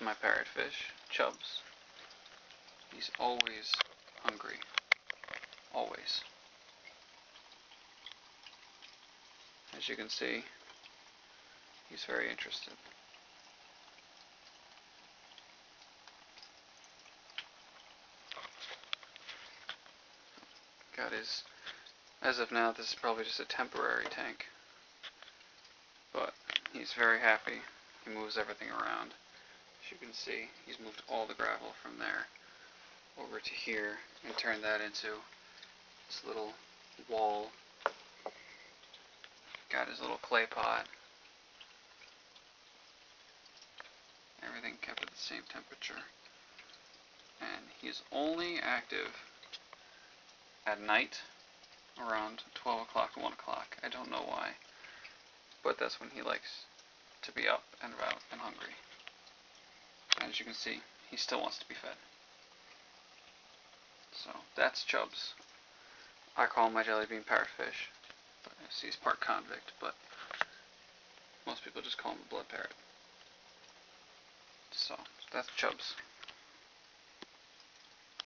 my parrotfish, Chubbs. He's always hungry. Always. As you can see, he's very interested. Got his, as of now, this is probably just a temporary tank. But he's very happy. He moves everything around. As you can see, he's moved all the gravel from there over to here and turned that into this little wall. Got his little clay pot. Everything kept at the same temperature. And he's only active at night around 12 o'clock to 1 o'clock. I don't know why, but that's when he likes to be up and about and hungry. And as you can see, he still wants to be fed. So that's Chubbs. I call him my jellybean parrotfish. He's part convict, but most people just call him a blood parrot. So that's Chubbs.